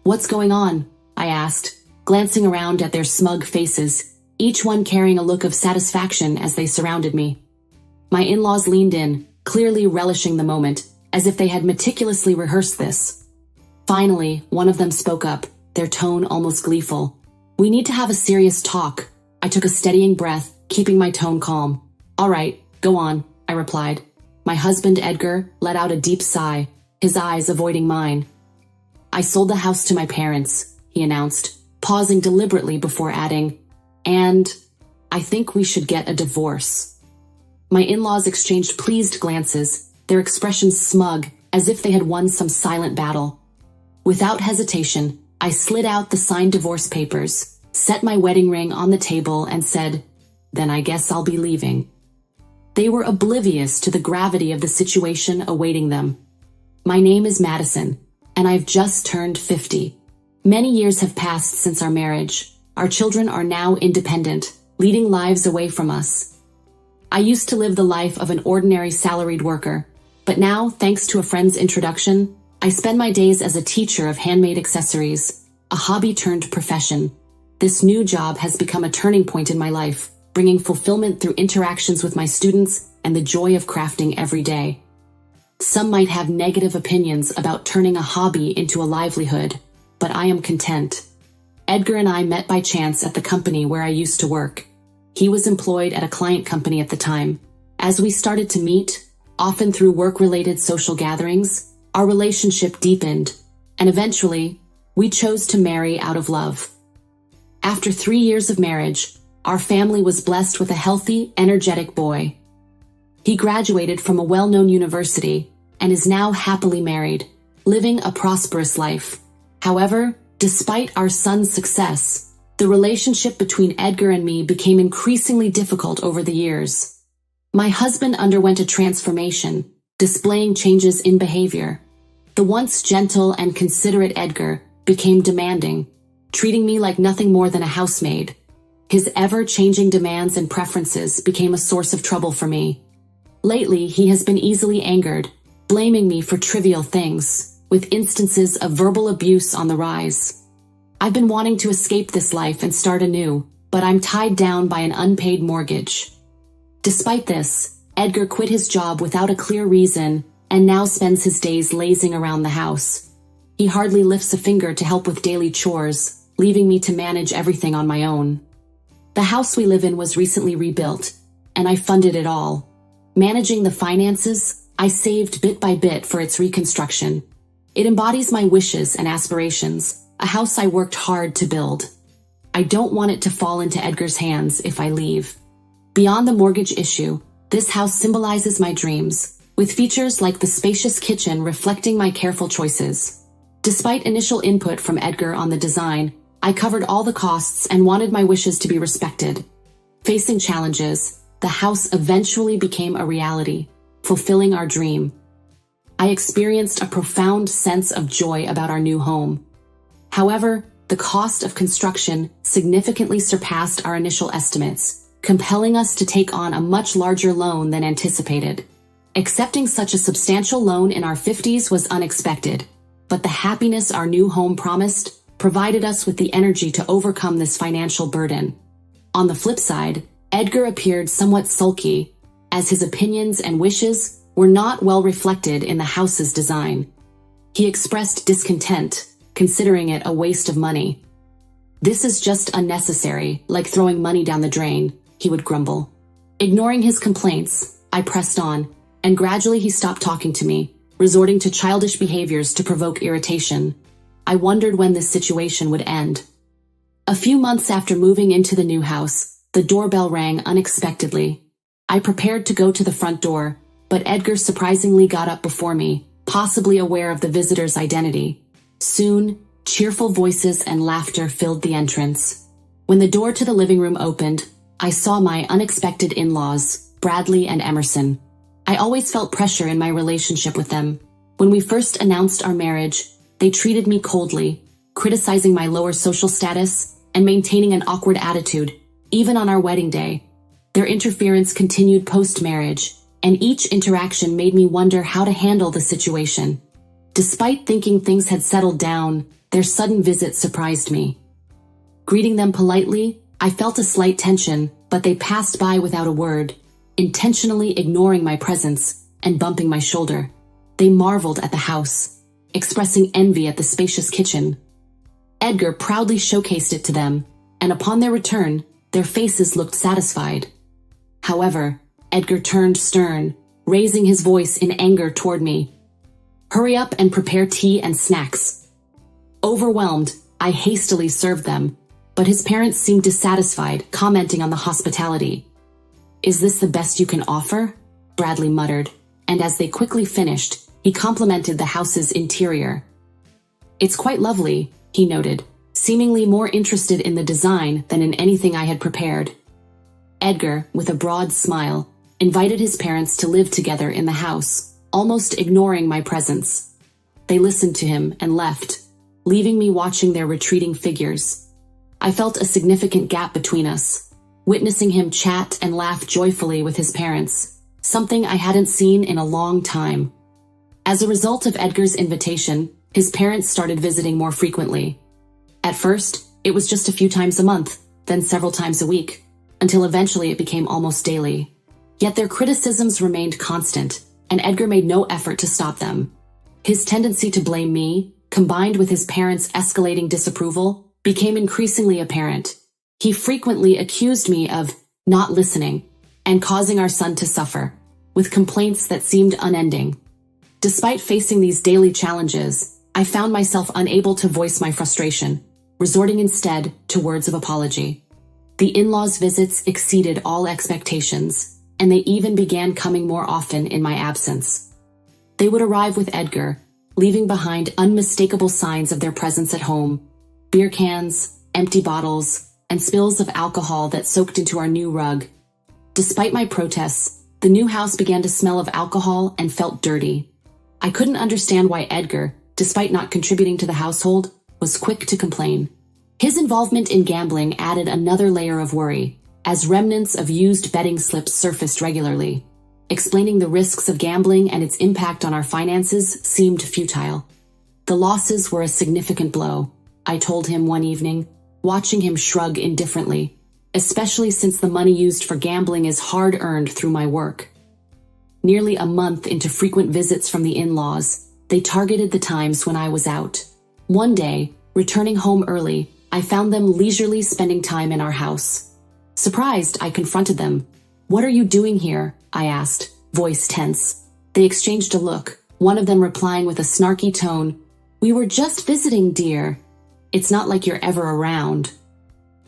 "What's going on?" I asked, glancing around at their smug faces, each one carrying a look of satisfaction as they surrounded me. My in-laws leaned in, clearly relishing the moment, as if they had meticulously rehearsed this. Finally, one of them spoke up, their tone almost gleeful. "We need to have a serious talk." I took a steadying breath, keeping my tone calm. "All right, go on," I replied. My husband, Edgar, let out a deep sigh, his eyes avoiding mine. "I sold the house to my parents," he announced, pausing deliberately before adding, "and I think we should get a divorce." My in-laws exchanged pleased glances, their expressions smug, as if they had won some silent battle. Without hesitation, I slid out the signed divorce papers, set my wedding ring on the table, and said, "Then I guess I'll be leaving." They were oblivious to the gravity of the situation awaiting them. My name is Madison, and I've just turned 50. Many years have passed since our marriage. Our children are now independent, leading lives away from us. I used to live the life of an ordinary salaried worker, but now, thanks to a friend's introduction, I spend my days as a teacher of handmade accessories, a hobby turned profession. This new job has become a turning point in my life, bringing fulfillment through interactions with my students and the joy of crafting every day. Some might have negative opinions about turning a hobby into a livelihood, but I am content. Edgar and I met by chance at the company where I used to work. He was employed at a client company at the time. As we started to meet, often through work-related social gatherings, our relationship deepened, and eventually, we chose to marry out of love. After 3 years of marriage, our family was blessed with a healthy, energetic boy. He graduated from a well-known university and is now happily married, living a prosperous life. However, despite our son's success, the relationship between Edgar and me became increasingly difficult over the years. My husband underwent a transformation, displaying changes in behavior. The once gentle and considerate Edgar became demanding, treating me like nothing more than a housemaid. His ever-changing demands and preferences became a source of trouble for me. Lately, he has been easily angered, blaming me for trivial things, with instances of verbal abuse on the rise. I've been wanting to escape this life and start anew, but I'm tied down by an unpaid mortgage. Despite this, Edgar quit his job without a clear reason and now spends his days lazing around the house. He hardly lifts a finger to help with daily chores, leaving me to manage everything on my own. The house we live in was recently rebuilt, and I funded it all. Managing the finances, I saved bit by bit for its reconstruction. It embodies my wishes and aspirations, a house I worked hard to build. I don't want it to fall into Edgar's hands if I leave. Beyond the mortgage issue, this house symbolizes my dreams, with features like the spacious kitchen reflecting my careful choices. Despite initial input from Edgar on the design, I covered all the costs and wanted my wishes to be respected. Facing challenges, the house eventually became a reality, fulfilling our dream. I experienced a profound sense of joy about our new home. However, the cost of construction significantly surpassed our initial estimates, compelling us to take on a much larger loan than anticipated. Accepting such a substantial loan in our 50s was unexpected, but the happiness our new home promised provided us with the energy to overcome this financial burden. On the flip side, Edgar appeared somewhat sulky, as his opinions and wishes were not well reflected in the house's design. He expressed discontent, considering it a waste of money. "This is just unnecessary, like throwing money down the drain," he would grumble. Ignoring his complaints, I pressed on, and gradually he stopped talking to me, resorting to childish behaviors to provoke irritation. I wondered when this situation would end. A few months after moving into the new house, the doorbell rang unexpectedly. I prepared to go to the front door, but Edgar surprisingly got up before me, possibly aware of the visitor's identity. Soon, cheerful voices and laughter filled the entrance. When the door to the living room opened, I saw my unexpected in-laws, Bradley and Emerson. I always felt pressure in my relationship with them. When we first announced our marriage, they treated me coldly, criticizing my lower social status and maintaining an awkward attitude, even on our wedding day. Their interference continued post-marriage, and each interaction made me wonder how to handle the situation. Despite thinking things had settled down, Their sudden visit surprised me. Greeting them politely, I felt a slight tension, but they passed by without a word, intentionally ignoring my presence and bumping my shoulder. They marveled at the house, expressing envy at the spacious kitchen. Edgar proudly showcased it to them, and upon their return, their faces looked satisfied. However, Edgar turned stern, raising his voice in anger toward me. "Hurry up and prepare tea and snacks." Overwhelmed, I hastily served them, but his parents seemed dissatisfied, commenting on the hospitality. "Is this the best you can offer?" Bradley muttered, and as they quickly finished, he complimented the house's interior. "It's quite lovely," he noted, seemingly more interested in the design than in anything I had prepared. Edgar, with a broad smile, invited his parents to live together in the house, almost ignoring my presence. They listened to him and left, leaving me watching their retreating figures. I felt a significant gap between us, witnessing him chat and laugh joyfully with his parents, something I hadn't seen in a long time. As a result of Edgar's invitation, his parents started visiting more frequently. At first, it was just a few times a month, then several times a week, until eventually it became almost daily. Yet their criticisms remained constant, and Edgar made no effort to stop them. His tendency to blame me, combined with his parents' escalating disapproval, became increasingly apparent. He frequently accused me of not listening and causing our son to suffer, with complaints that seemed unending. Despite facing these daily challenges, I found myself unable to voice my frustration, resorting instead to words of apology. The in-laws' visits exceeded all expectations, and they even began coming more often in my absence. They would arrive with Edgar, leaving behind unmistakable signs of their presence at home: beer cans, empty bottles, and spills of alcohol that soaked into our new rug. Despite my protests, the new house began to smell of alcohol and felt dirty. I couldn't understand why Edgar, despite not contributing to the household, was quick to complain. His involvement in gambling added another layer of worry, as remnants of used betting slips surfaced regularly. Explaining the risks of gambling and its impact on our finances seemed futile. "The losses were a significant blow," I told him one evening, watching him shrug indifferently, "especially since the money used for gambling is hard-earned through my work." Nearly a month into frequent visits from the in-laws, they targeted the times when I was out. One day, returning home early, I found them leisurely spending time in our house. Surprised, I confronted them. "What are you doing here?" I asked, voice tense. They exchanged a look, one of them replying with a snarky tone, "We were just visiting, dear. It's not like you're ever around."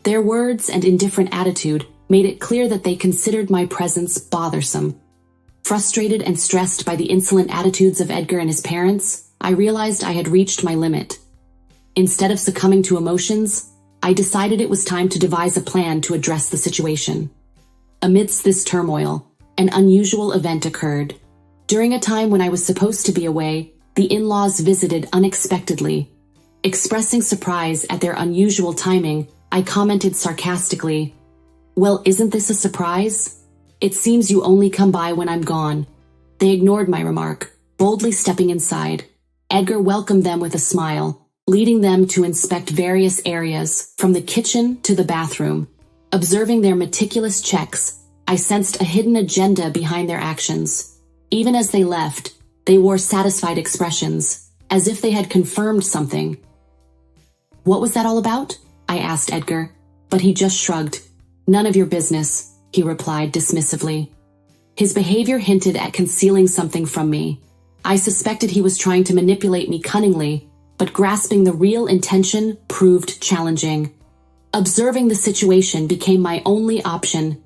Their words and indifferent attitude made it clear that they considered my presence bothersome. Frustrated and stressed by the insolent attitudes of Edgar and his parents, I realized I had reached my limit. Instead of succumbing to emotions, I decided it was time to devise a plan to address the situation. Amidst this turmoil, an unusual event occurred. During a time when I was supposed to be away, the in-laws visited unexpectedly. Expressing surprise at their unusual timing, I commented sarcastically, "Well, isn't this a surprise? It seems you only come by when I'm gone." They ignored my remark, boldly stepping inside. Edgar welcomed them with a smile, leading them to inspect various areas, from the kitchen to the bathroom. Observing their meticulous checks, I sensed a hidden agenda behind their actions. Even as they left, they wore satisfied expressions, as if they had confirmed something. "What was that all about?" I asked Edgar, but he just shrugged. "None of your business," he replied dismissively. His behavior hinted at concealing something from me. I suspected he was trying to manipulate me cunningly, but grasping the real intention proved challenging. Observing the situation became my only option.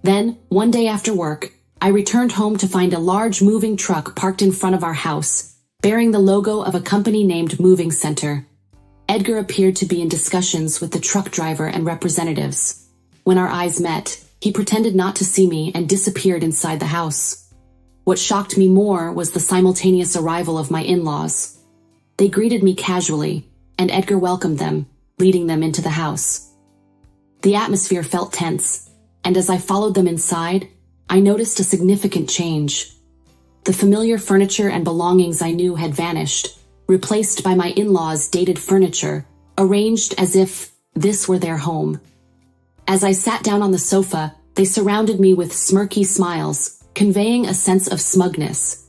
Then, one day after work, I returned home to find a large moving truck parked in front of our house, bearing the logo of a company named Moving Center. Edgar appeared to be in discussions with the truck driver and representatives. When our eyes met, he pretended not to see me and disappeared inside the house. What shocked me more was the simultaneous arrival of my in-laws. They greeted me casually, and Edgar welcomed them, leading them into the house. The atmosphere felt tense, and as I followed them inside, I noticed a significant change. The familiar furniture and belongings I knew had vanished, replaced by my in-laws' dated furniture, arranged as if this were their home. As I sat down on the sofa, they surrounded me with smirky smiles, conveying a sense of smugness.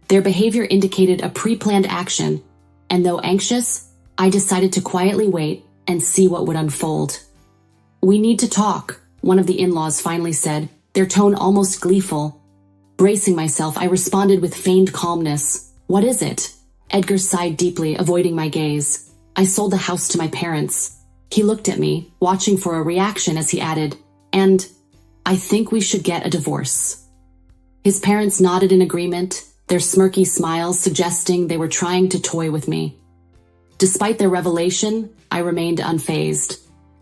Their behavior indicated a pre-planned action, and though anxious, I decided to quietly wait and see what would unfold. "We need to talk," one of the in-laws finally said, their tone almost gleeful. Bracing myself, I responded with feigned calmness. "What is it?" Edgar sighed deeply, avoiding my gaze. "I sold the house to my parents." He looked at me, watching for a reaction as he added, "And I think we should get a divorce." His parents nodded in agreement, their smirky smiles suggesting they were trying to toy with me. Despite their revelation, I remained unfazed.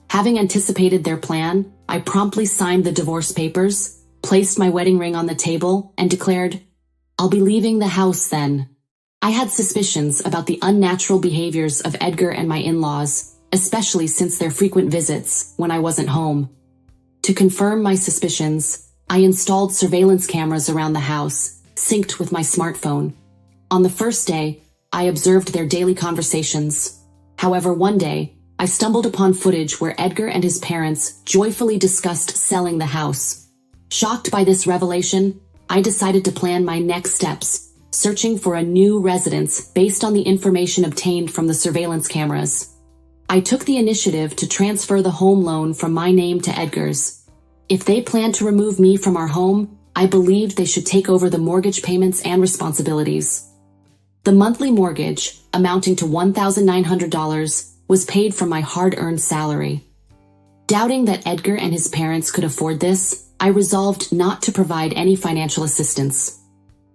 Having anticipated their plan, I promptly signed the divorce papers, placed my wedding ring on the table, and declared, "I'll be leaving the house then." I had suspicions about the unnatural behaviors of Edgar and my in-laws, especially since their frequent visits when I wasn't home. To confirm my suspicions, I installed surveillance cameras around the house, synced with my smartphone. On the first day, I observed their daily conversations. However, one day, I stumbled upon footage where Edgar and his parents joyfully discussed selling the house. Shocked by this revelation, I decided to plan my next steps, searching for a new residence based on the information obtained from the surveillance cameras. I took the initiative to transfer the home loan from my name to Edgar's. If they planned to remove me from our home, I believed they should take over the mortgage payments and responsibilities. The monthly mortgage, amounting to $1,900, was paid from my hard-earned salary. Doubting that Edgar and his parents could afford this, I resolved not to provide any financial assistance.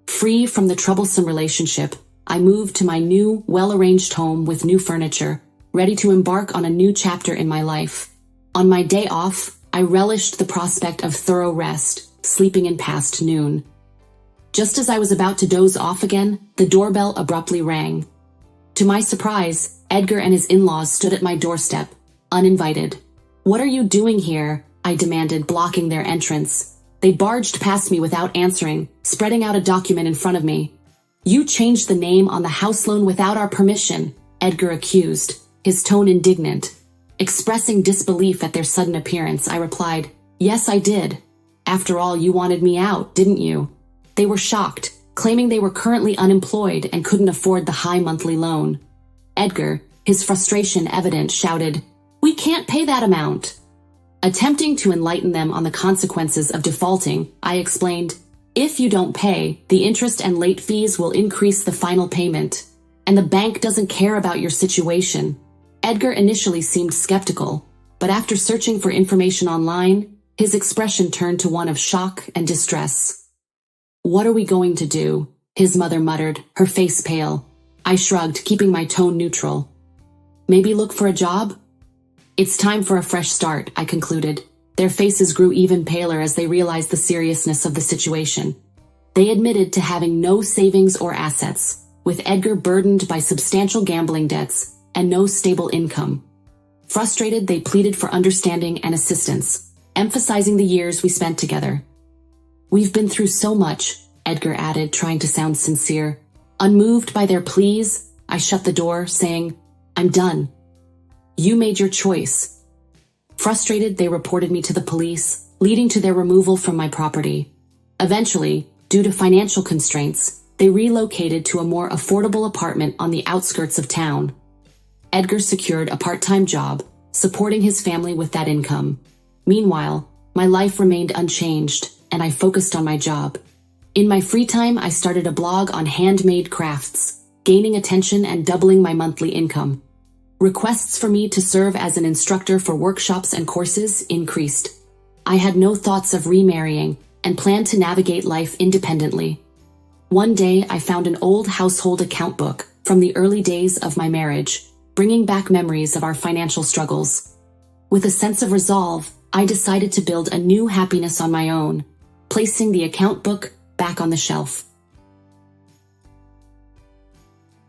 Free from the troublesome relationship, I moved to my new, well-arranged home with new furniture, ready to embark on a new chapter in my life. On my day off, I relished the prospect of thorough rest, sleeping in past noon. Just as I was about to doze off again, the doorbell abruptly rang. To my surprise, Edgar and his in-laws stood at my doorstep, uninvited. "What are you doing here?" I demanded, blocking their entrance. They barged past me without answering, spreading out a document in front of me. "You changed the name on the house loan without our permission," Edgar accused, his tone indignant. Expressing disbelief at their sudden appearance, I replied, "Yes, I did. After all, you wanted me out, didn't you?" They were shocked, claiming they were currently unemployed and couldn't afford the high monthly loan. Edgar, his frustration evident, shouted, "We can't pay that amount." Attempting to enlighten them on the consequences of defaulting, I explained, "If you don't pay, the interest and late fees will increase the final payment, and the bank doesn't care about your situation." Edgar initially seemed skeptical, but after searching for information online, his expression turned to one of shock and distress. "What are we going to do?" his mother muttered, her face pale. I shrugged, keeping my tone neutral. "Maybe look for a job?" "It's time for a fresh start," I concluded. Their faces grew even paler as they realized the seriousness of the situation. They admitted to having no savings or assets, with Edgar burdened by substantial gambling debts and no stable income. Frustrated, they pleaded for understanding and assistance, emphasizing the years we spent together. "We've been through so much," Edgar added, trying to sound sincere. Unmoved by their pleas, I shut the door, saying, "I'm done. You made your choice." Frustrated, they reported me to the police, leading to their removal from my property. Eventually, due to financial constraints, they relocated to a more affordable apartment on the outskirts of town. Edgar secured a part-time job, supporting his family with that income. Meanwhile, my life remained unchanged, and I focused on my job. In my free time, I started a blog on handmade crafts, gaining attention and doubling my monthly income. Requests for me to serve as an instructor for workshops and courses increased. I had no thoughts of remarrying and planned to navigate life independently. One day, I found an old household account book from the early days of my marriage, bringing back memories of our financial struggles. With a sense of resolve, I decided to build a new happiness on my own, placing the account book back on the shelf.